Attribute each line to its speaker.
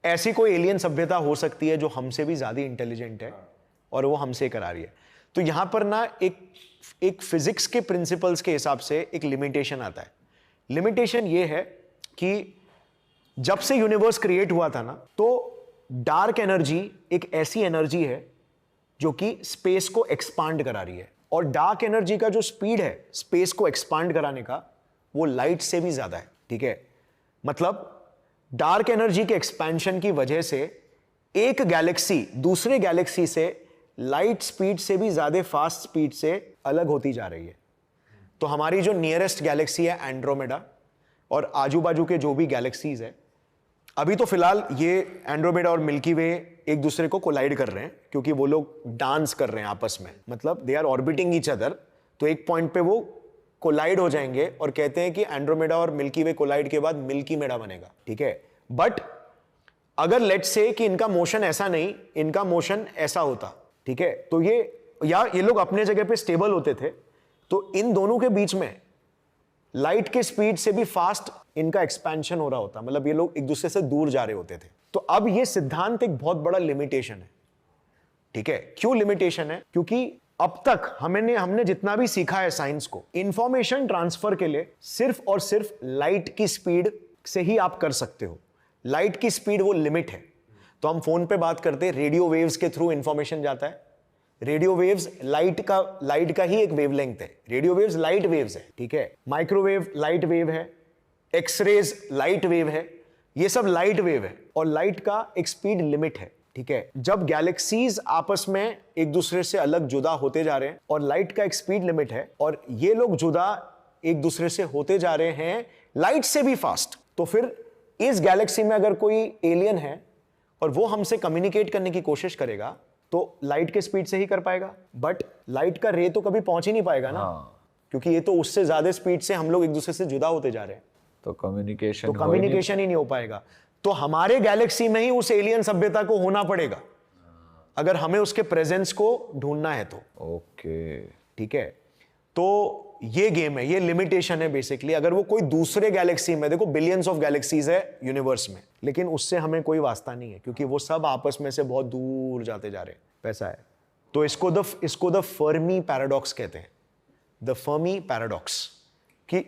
Speaker 1: ऐसी कोई एलियन सभ्यता हो सकती है जो हमसे भी ज्यादा इंटेलिजेंट है और वो हमसे करा रही है। तो यहां पर ना एक फिजिक्स के प्रिंसिपल्स के हिसाब से एक लिमिटेशन आता है। लिमिटेशन ये है कि जब से यूनिवर्स क्रिएट हुआ था ना, तो डार्क एनर्जी एक ऐसी एनर्जी है जो कि स्पेस को एक्सपांड करा रही है, और डार्क एनर्जी का जो स्पीड है स्पेस को एक्सपांड कराने का, वो लाइट से भी ज्यादा है। ठीक है, मतलब डार्क एनर्जी के एक्सपेंशन की वजह से एक गैलेक्सी दूसरे गैलेक्सी से लाइट स्पीड से भी ज्यादा फास्ट स्पीड से अलग होती जा रही है। तो हमारी जो नियरेस्ट गैलेक्सी है एंड्रोमेडा, और आजू बाजू के जो भी गैलेक्सीज है, अभी तो फिलहाल ये एंड्रोमेडा और मिल्की वे एक दूसरे को कोलाइड कर रहे हैं, क्योंकि वो लोग डांस कर रहे हैं आपस में, मतलब they are orbiting each other. तो एक पॉइंट पे वो कोलाइड हो जाएंगे और कहते हैं कि एंड्रोमेडा और मिल्की वे कोलाइड के बाद मिल्की मेडा बनेगा। ठीक है, बट अगर लेट्स से कि इनका मोशन ऐसा नहीं, इनका मोशन ऐसा होता, ठीक है, तो ये लोग अपने जगह पे स्टेबल होते थे, तो इन दोनों के बीच में लाइट के स्पीड से भी फास्ट इनका एक्सपेंशन हो रहा होता, मतलब ये लोग एक दूसरे से दूर जा रहे होते थे। तो अब ये सिद्धांत एक बहुत बड़ा लिमिटेशन है। ठीक है, क्यों लिमिटेशन है? क्योंकि अब तक हमने जितना भी सीखा है साइंस को, इंफॉर्मेशन ट्रांसफर के लिए सिर्फ और सिर्फ लाइट की स्पीड से ही आप कर सकते हो। लाइट की स्पीड वो लिमिट है। तो हम फोन पे बात करते हैं, रेडियो वेव्स के थ्रू इंफॉर्मेशन जाता है। रेडियो वेव्स लाइट का ही एक वेवलेंथ है। रेडियो वेव्स लाइट वेव्स है। ठीक है, माइक्रोवेव लाइट वेव है, एक्सरेज लाइट वेव है, ये सब लाइट वेव है, और लाइट का एक स्पीड लिमिट है। ठीक है, जब गैलेक्सीज आपस में एक दूसरे से अलग जुदा होते जा रहे हैं और लाइट का एक स्पीड लिमिट है, और ये लोग जुदा एक दूसरे से होते जा रहे हैं लाइट से भी फास्ट, तो फिर इस गैलेक्सी में अगर कोई एलियन है और वो हमसे कम्युनिकेट करने की कोशिश करेगा, तो लाइट के स्पीड से ही कर पाएगा। बट लाइट का रे तो कभी पहुंच ही नहीं पाएगा ना, क्योंकि ये तो उससे ज्यादा स्पीड से हम लोग एक दूसरे से जुदा होते जा रहे हैं,
Speaker 2: तो कम्युनिकेशन
Speaker 1: ही नहीं हो पाएगा। तो हमारे गैलेक्सी में ही उस एलियन सभ्यता को होना पड़ेगा अगर हमें उसके प्रेजेंस को ढूंढना है तो।
Speaker 2: ओके,
Speaker 1: ठीक है, तो ये गेम है, ये लिमिटेशन है बेसिकली। अगर वो कोई दूसरे गैलेक्सी में, देखो बिलियंस ऑफ गैलेक्सीज है यूनिवर्स में, लेकिन उससे हमें कोई वास्ता नहीं है, क्योंकि वो सब आपस में से बहुत दूर जाते जा रहे हैं, वैसा है। तो इसको द फर्मी पैराडॉक्स कहते हैं, द फर्मी पैराडॉक्स, कि